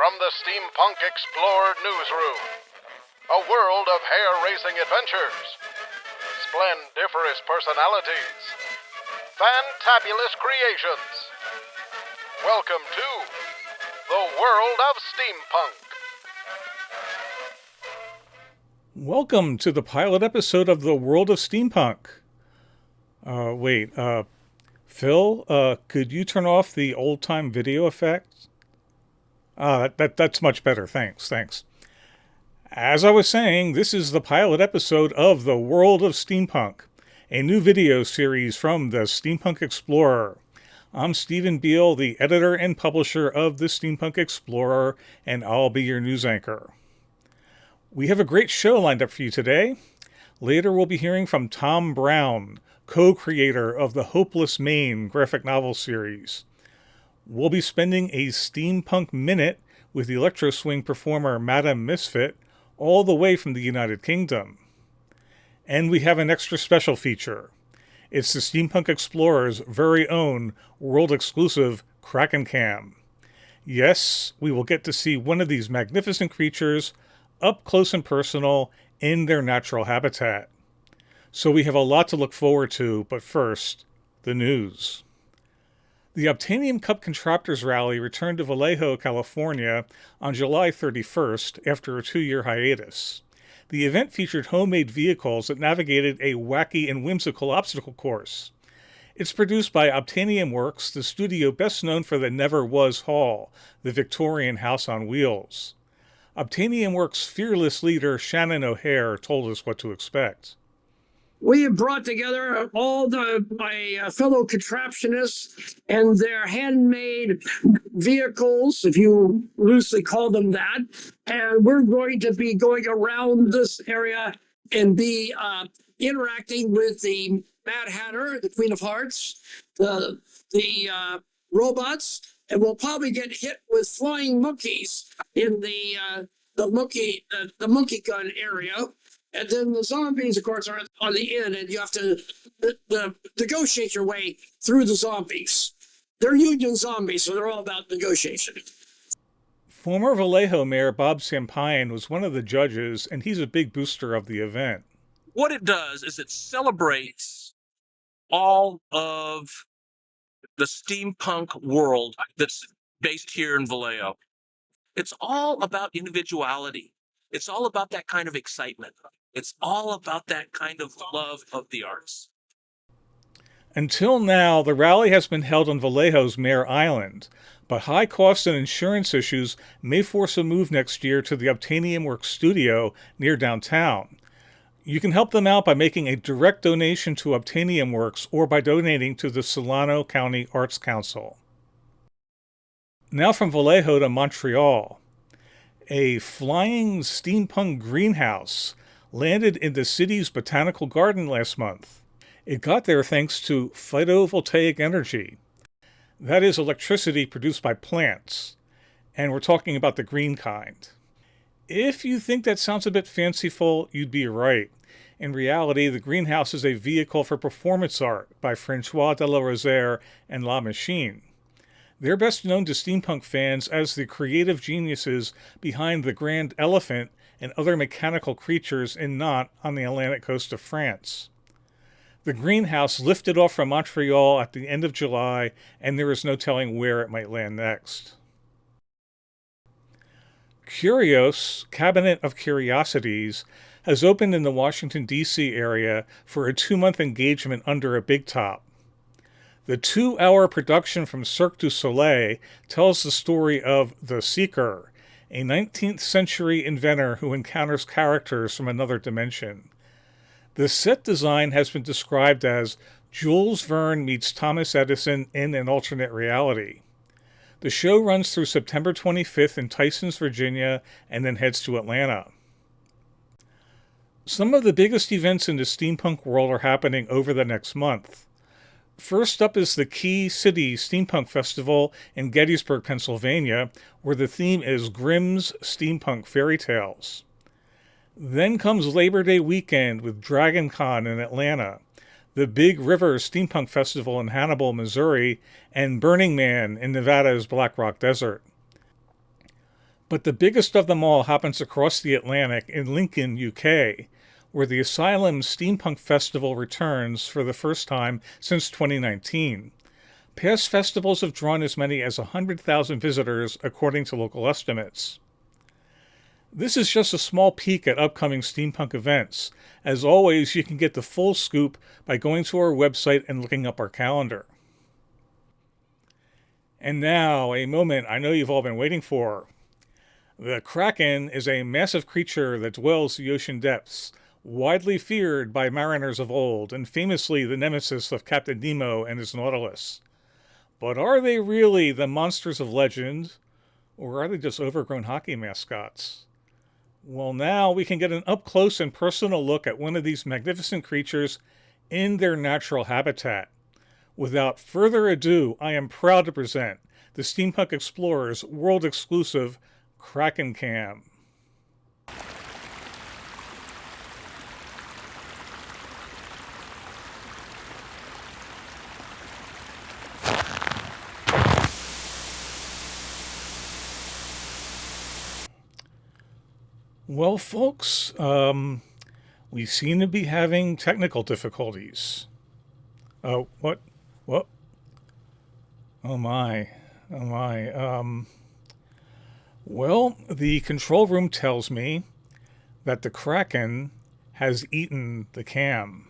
From the Steampunk Explorer newsroom, a world of hair-raising adventures, splendiferous personalities, fantabulous creations. Welcome to the World of Steampunk. Welcome to the pilot episode of the World of Steampunk. Phil, could you turn off the old-time video effect? That's much better. Thanks. As I was saying, this is the pilot episode of the World of Steampunk, a new video series from the Steampunk Explorer. I'm Stephen Beal, the editor and publisher of the Steampunk Explorer, and I'll be your news anchor. We have a great show lined up for you today. Later we'll be hearing from Tom Brown, co-creator of the Hopeless Maine graphic novel series. We'll be spending a Steampunk Minute with the electro swing performer Madam Misfit, all the way from the United Kingdom. And we have an extra special feature. It's the Steampunk Explorer's very own World-Exclusive Kraken Cam. Yes, we will get to see one of these magnificent creatures up close and personal in their natural habitat. So we have a lot to look forward to, but first, the news. The Obtainium Cup Contractors Rally returned to Vallejo, California on July 31st after a 2-year hiatus. The event featured homemade vehicles that navigated a wacky and whimsical obstacle course. It's produced by Obtainium Works, the studio best known for the Never Was Hall, the Victorian house on wheels. Obtainium Works' fearless leader Shannon O'Hare told us what to expect. We have brought together all my fellow contraptionists and their handmade vehicles, if you loosely call them that. And we're going to be going around this area and be interacting with the Mad Hatter, the Queen of Hearts, the robots, and we'll probably get hit with flying monkeys in the monkey gun area. And then the zombies, of course, are on the end, and you have to negotiate your way through the zombies. They're union zombies, so they're all about negotiation. Former Vallejo Mayor Bob Sampayan was one of the judges, and he's a big booster of the event. What it does is it celebrates all of the steampunk world that's based here in Vallejo. It's all about individuality. It's all about that kind of excitement. It's all about that kind of love of the arts. Until now, the rally has been held on Vallejo's Mare Island, but high costs and insurance issues may force a move next year to the Obtainium Works studio near downtown. You can help them out by making a direct donation to Obtainium Works or by donating to the Solano County Arts Council. Now from Vallejo to Montreal. A flying steampunk greenhouse landed in the city's botanical garden last month. It got there thanks to photovoltaic energy. That is electricity produced by plants. And we're talking about the green kind. If you think that sounds a bit fanciful, you'd be right. In reality, the greenhouse is a vehicle for performance art by Francois de la Rosière and La Machine. They're best known to steampunk fans as the creative geniuses behind the Grand Elephant and other mechanical creatures in Nantes on the Atlantic coast of France. The greenhouse lifted off from Montreal at the end of July, and there is no telling where it might land next. Curios, Cabinet of Curiosities, has opened in the Washington, D.C. area for a 2-month engagement under a big top. The 2-hour production from Cirque du Soleil tells the story of The Seeker, a 19th century inventor who encounters characters from another dimension. The set design has been described as Jules Verne meets Thomas Edison in an alternate reality. The show runs through September 25th in Tysons, Virginia, and then heads to Atlanta. Some of the biggest events in the steampunk world are happening over the next month. First up is the Key City Steampunk Festival in Gettysburg, Pennsylvania, where the theme is Grimm's Steampunk Fairy Tales. Then comes Labor Day weekend with Dragon Con in Atlanta, the Big River Steampunk Festival in Hannibal, Missouri, and Burning Man in Nevada's Black Rock Desert. But the biggest of them all happens across the Atlantic in Lincoln, UK, where the Asylum Steampunk Festival returns for the first time since 2019. Past festivals have drawn as many as 100,000 visitors, according to local estimates. This is just a small peek at upcoming steampunk events. As always, you can get the full scoop by going to our website and looking up our calendar. And now, a moment I know you've all been waiting for. The Kraken is a massive creature that dwells the ocean depths, widely feared by mariners of old, and famously the nemesis of Captain Nemo and his Nautilus. But are they really the monsters of legend, or are they just overgrown hockey mascots? Well, now we can get an up-close and personal look at one of these magnificent creatures in their natural habitat. Without further ado, I am proud to present the Steampunk Explorer's world-exclusive Kraken Cam. Well, folks, we seem to be having technical difficulties. Oh, what? What? Oh my. Well, the control room tells me that the Kraken has eaten the cam.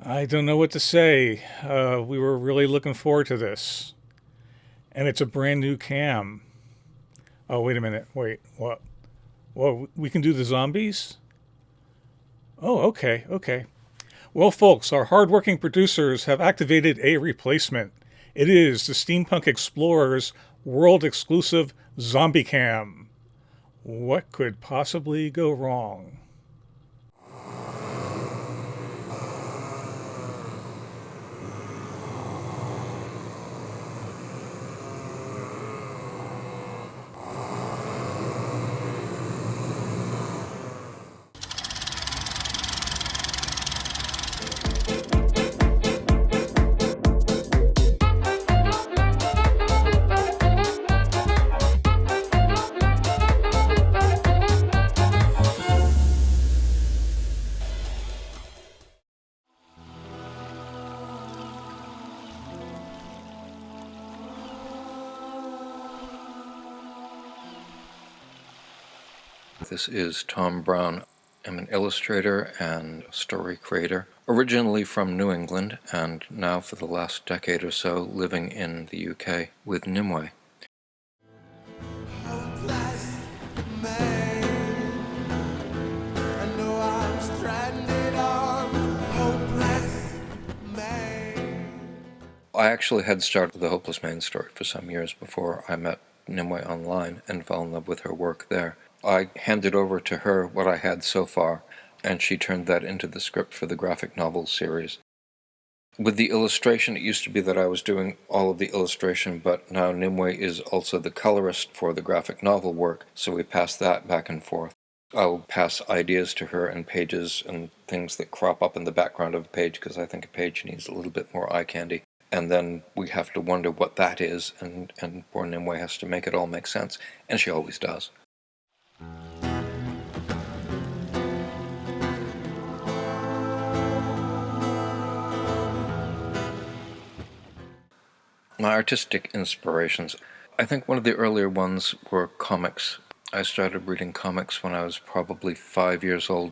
I don't know what to say. We were really looking forward to this. And it's a brand new cam. Oh, wait a minute. Wait, what? Well, we can do the zombies? Oh, okay. Well, folks, our hardworking producers have activated a replacement. It is the Steampunk Explorer's world-exclusive Zombie Cam. What could possibly go wrong? This is Tom Brown. I'm an illustrator and story creator, originally from New England and now for the last decade or so living in the UK with Nimue. I actually had started the Hopeless Maine story for some years before I met Nimue online and fell in love with her work there. I handed over to her what I had so far, and she turned that into the script for the graphic novel series. With the illustration, it used to be that I was doing all of the illustration, but now Nimue is also the colorist for the graphic novel work, so we pass that back and forth. I'll pass ideas to her and pages and things that crop up in the background of a page, because I think a page needs a little bit more eye candy. And then we have to wonder what that is, and poor Nimue has to make it all make sense, and she always does. My artistic inspirations. I think one of the earlier ones were comics. I started reading comics when I was probably 5 years old.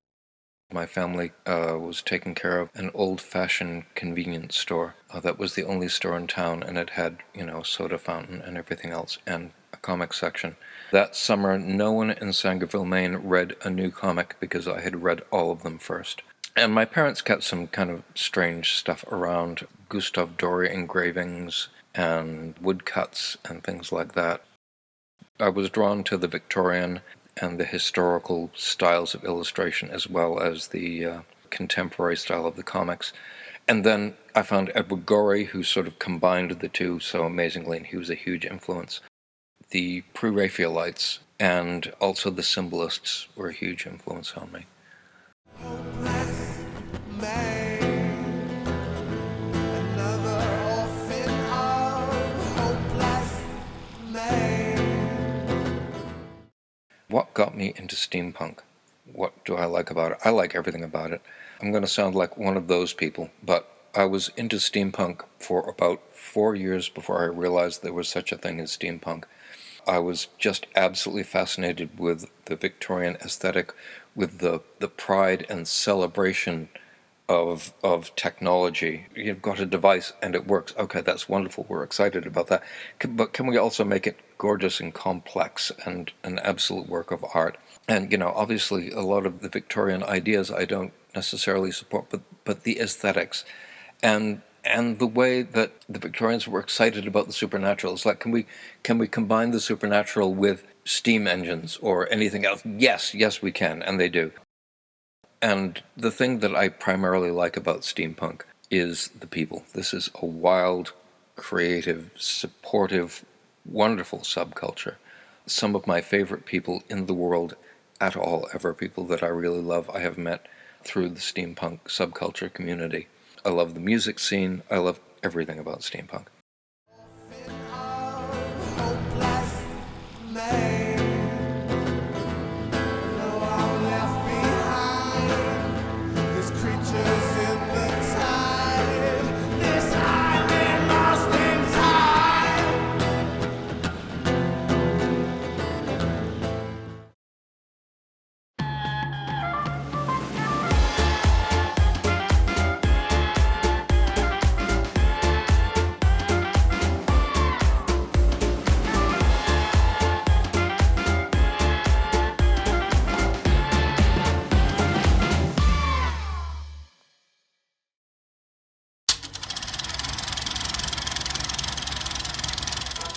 My family was taking care of an old-fashioned convenience store. That was the only store in town, and it had, a soda fountain and everything else, and a comic section. That summer, no one in Sangerville, Maine read a new comic because I had read all of them first. And my parents kept some kind of strange stuff around, Gustave Doré engravings and woodcuts and things like that. I was drawn to the Victorian and the historical styles of illustration as well as the contemporary style of the comics. And then I found Edward Gorey, who sort of combined the two so amazingly, and he was a huge influence. The Pre-Raphaelites and also the Symbolists were a huge influence on me. What got me into steampunk? What do I like about it? I like everything about it. I'm going to sound like one of those people, but I was into steampunk for about 4 years before I realized there was such a thing as steampunk. I was just absolutely fascinated with the Victorian aesthetic, with the pride and celebration of technology. You've got a device and it works. Okay, that's wonderful. We're excited about that. But can we also make it gorgeous and complex and an absolute work of art? And, you know, obviously a lot of the Victorian ideas I don't necessarily support, but the aesthetics and the way that the Victorians were excited about the supernatural. It's like, can we combine the supernatural with steam engines or anything else? Yes, we can, and they do. And the thing that I primarily like about steampunk is the people. This is a wild, creative, supportive, wonderful subculture. Some of my favorite people in the world at all ever, people that I really love, I have met through the steampunk subculture community. I love the music scene. I love everything about steampunk.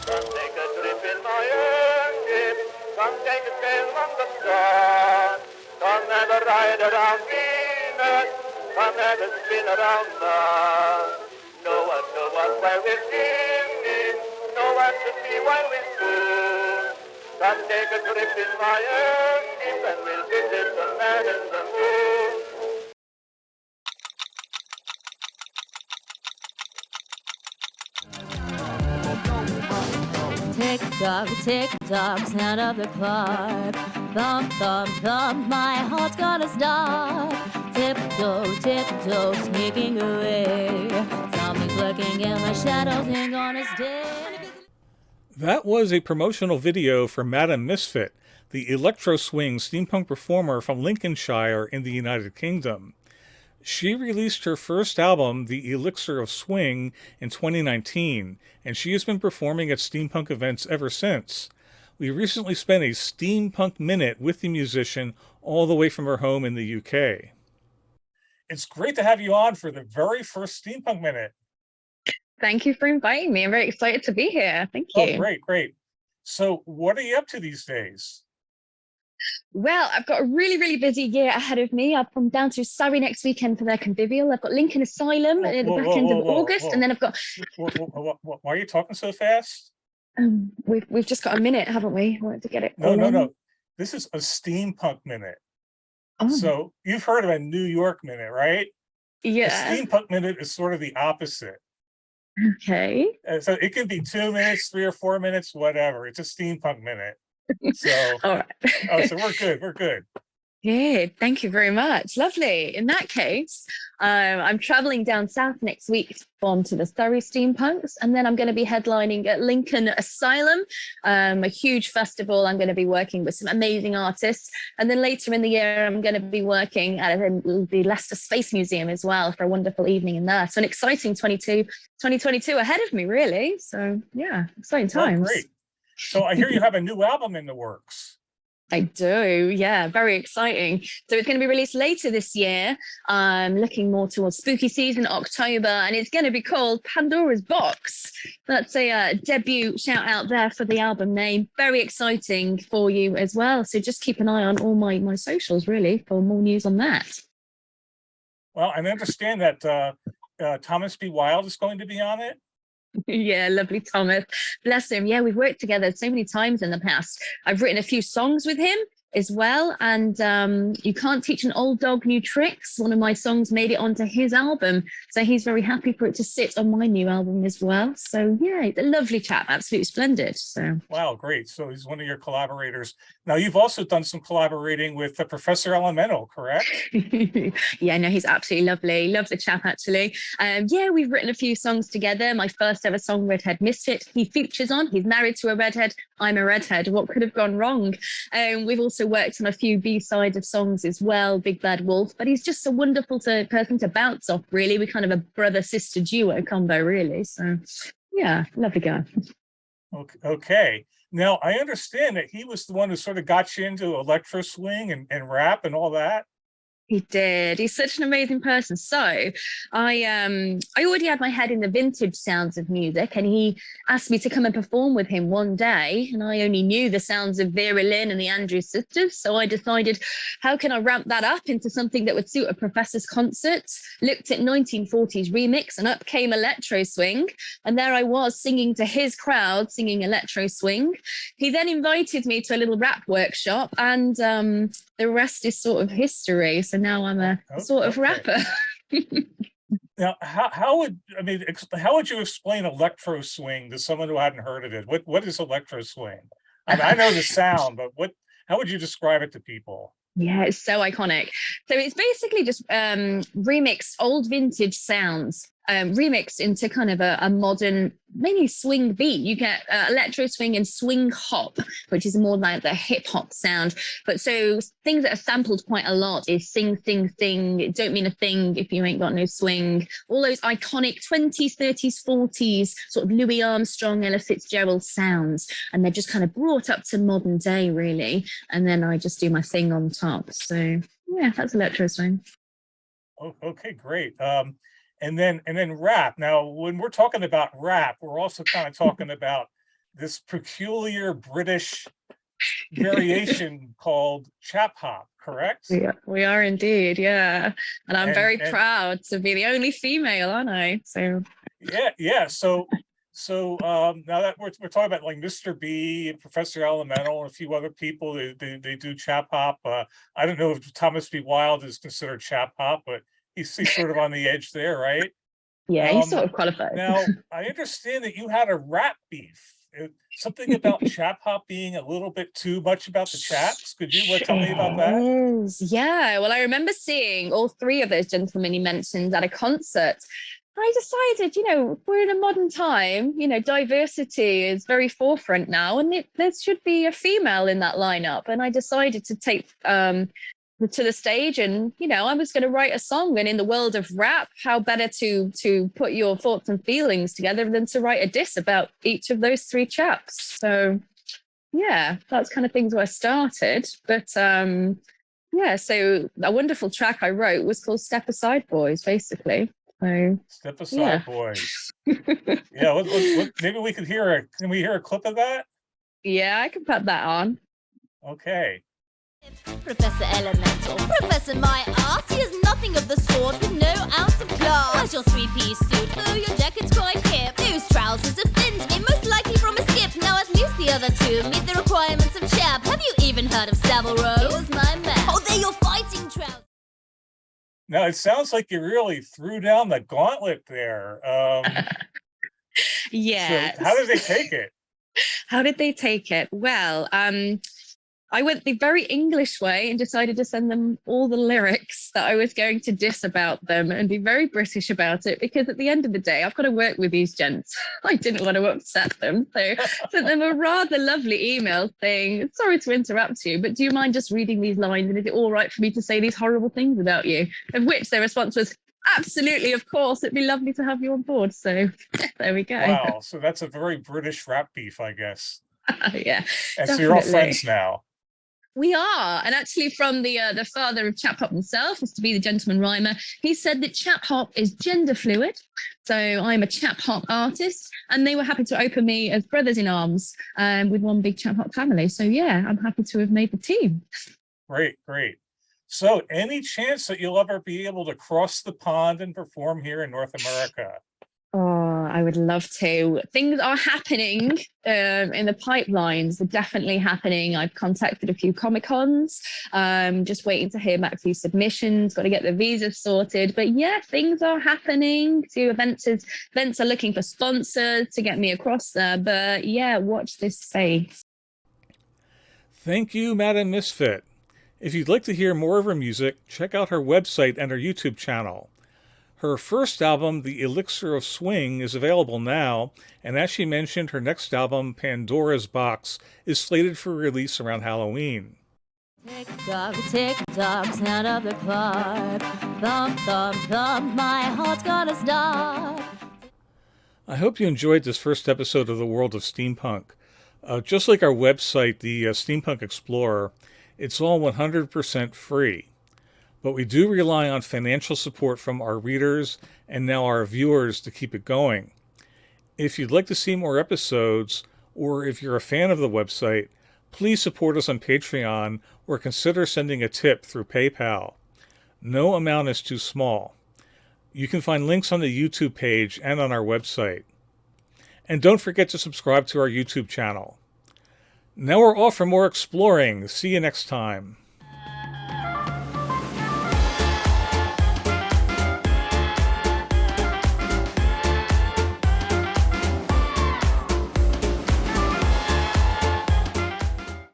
Come take a trip in my airship. Come take a sail on the sun. Come have a ride around Venus. Come have a spin around Mars. No one to watch while we're singing. No one to see while we spoon. Come take a trip in my airship and we'll visit the man in the moon. Tick tock, sound of the clock. Thump, thump, thump, my heart's gonna stop. Tiptoe, sneaking away. Something's lurking in the shadows, ain't gonna stay. That was a promotional video for Madam Misfit, the electro swing steampunk performer from Lincolnshire in the United Kingdom. She released her first album, The Elixir of Swing, in 2019, and she has been performing at steampunk events ever since. We recently spent a Steampunk Minute with the musician all the way from her home in the UK. It's great to have you on for the very first Steampunk Minute. Thank you for inviting me. I'm very excited to be here. Thank you. Oh, great. So what are you up to these days? Well, I've got a really busy year ahead of me. I'm down to Surrey next weekend for their convivial. I've got Lincoln Asylum at the back end of August, and then I've got. Why are you talking so fast? We've just got a minute, haven't we? I wanted to get it. No. This is a Steampunk Minute. Oh. So you've heard of a New York Minute, right? Yeah. A Steampunk Minute is sort of the opposite. Okay. So it can be 2 minutes, 3 or 4 minutes, whatever. It's a Steampunk Minute. So, all right. So we're good. Good. Thank you very much. Lovely. In that case, I'm traveling down south next week to perform to the Surrey Steampunks, and then I'm going to be headlining at Lincoln Asylum, a huge festival. I'm going to be working with some amazing artists, and then later in the year, I'm going to be working at the Leicester Space Museum as well for a wonderful evening in there. So an exciting 2022 ahead of me, really. So yeah, exciting times. Oh, great. So I hear you have a new album in the works. I do, yeah, very exciting. So it's going to be released later this year. I'm looking more towards spooky season, October, and it's going to be called Pandora's Box. That's a debut shout out there for the album name. Very exciting for you as well. So just keep an eye on all my socials, really, for more news on that. Well, I understand that Thomas B. Wilde is going to be on it. Yeah, lovely Thomas. Bless him. Yeah, we've worked together so many times in the past. I've written a few songs with him. as well. And You Can't Teach an Old Dog New Tricks, one of my songs, made it onto his album. So he's very happy for it to sit on my new album as well. So yeah, he's a lovely chap, absolutely splendid. So wow, great. So he's one of your collaborators. Now you've also done some collaborating with Professor Elemental, correct? Yeah, no, he's absolutely lovely. Love the chap, actually. Yeah, we've written a few songs together. My first ever song, Redhead Misfit, he features on. He's married to a redhead. I'm a redhead. What could have gone wrong? We've also worked on a few B-sides of songs as well, Big Bad Wolf, but he's just a wonderful person to bounce off, really. We're kind of a brother-sister duo combo, really. So yeah, lovely guy. Okay. Now, I understand that he was the one who sort of got you into electro swing and rap and all that. He did. He's such an amazing person. So I already had my head in the vintage sounds of music, and he asked me to come and perform with him one day. And I only knew the sounds of Vera Lynn and the Andrews Sisters. So I decided, how can I ramp that up into something that would suit a professor's concert? Looked at 1940s remix, and up came electro swing. And there I was singing to his crowd, singing electro swing. He then invited me to a little rap workshop, and the rest is sort of history. So now I'm a sort of rapper. Now, how would you explain electro swing to someone who hadn't heard of it? What is electro swing? I mean, I know the sound, but how would you describe it to people? Yeah, it's so iconic. So it's basically just remixed old vintage sounds, remixed into kind of a modern, mainly swing beat. You get electro swing and swing hop, which is more like the hip hop sound. But so things that are sampled quite a lot is sing, sing, sing, don't mean a thing if you ain't got no swing. All those iconic 20s, 30s, 40s, sort of Louis Armstrong, Ella Fitzgerald sounds. And they're just kind of brought up to modern day, really. And then I just do my thing on top. So yeah, that's electro swing. Oh, okay, great. And then rap. Now, when we're talking about rap, we're also kind of talking about this peculiar British variation called chap hop, correct? Yeah, we are indeed, yeah. And I'm very proud to be the only female, aren't I? So yeah. So now that we're talking about like Mr. B and Professor Elemental and a few other people, they do chap hop. I don't know if Thomas B. Wilde is considered chap hop, but he's sort of on the edge there, right? Yeah, he's sort of qualified. Now, I understand that you had a rap beef. Something about chap hop being a little bit too much about the chaps. Could you tell me about that? Yeah, well, I remember seeing all three of those gentlemen you mentioned at a concert. I decided, we're in a modern time, diversity is very forefront now, and there should be a female in that lineup. And I decided to take to the stage, and I was going to write a song. And in the world of rap, how better to put your thoughts and feelings together than to write a diss about each of those three chaps. So yeah, that's kind of things where I started. But yeah, so a wonderful track I wrote was called Step Aside Boys, basically. So Step Aside Boys. Yeah, maybe we could can we hear a clip of that? Yeah, I can put that on. Okay. Professor Elemental, Professor my ass, he is nothing of the sort with no ounce of class. Where's your three-piece suit? Oh, your jacket's quite hip. Those trousers offend me, most likely from a skip. Now at least the other two meet the requirements of chap. Have you even heard of Savile Row? Here's my man. Oh, they're your fighting trousers. Now, it sounds like you really threw down the gauntlet there. Yeah. So how did they take it? How did they take it? Well, I went the very English way and decided to send them all the lyrics that I was going to diss about them and be very British about it, because at the end of the day, I've got to work with these gents. I didn't want to upset them. So sent them a rather lovely email saying, sorry to interrupt you, but do you mind just reading these lines? And is it all right for me to say these horrible things about you? Of which their response was, absolutely, of course. It'd be lovely to have you on board. So there we go. Wow. So that's a very British rap beef, I guess. Yeah. And definitely. so you're all friends now. We are, and actually from the father of chap hop himself, is to be the gentleman rhymer. He said that chap hop is gender fluid, so I'm a chap hop artist, and they were happy to open me as brothers in arms with one big chap hop family. So yeah, I'm happy to have made the team. Great. So any chance that you'll ever be able to cross the pond and perform here in North America? Oh, I would love to. Things are happening in the pipelines. They're definitely happening. I've contacted a few Comic-Cons. Just waiting to hear back a few submissions. Got to get the visas sorted. But yeah, things are happening. Events are looking for sponsors to get me across there. But yeah, watch this space. Thank you, Madam Misfit. If you'd like to hear more of her music, check out her website and her YouTube channel. Her first album, The Elixir of Swing, is available now, and as she mentioned, her next album, Pandora's Box, is slated for release around Halloween. Tick tock, sound of the clock. Thump, thump, thump, my heart's gonna stop. I hope you enjoyed this first episode of the World of Steampunk. Just like our website, the Steampunk Explorer, it's all 100% free. But we do rely on financial support from our readers and now our viewers to keep it going. If you'd like to see more episodes, or if you're a fan of the website, please support us on Patreon or consider sending a tip through PayPal. No amount is too small. You can find links on the YouTube page and on our website. And don't forget to subscribe to our YouTube channel. Now we're off for more exploring. See you next time.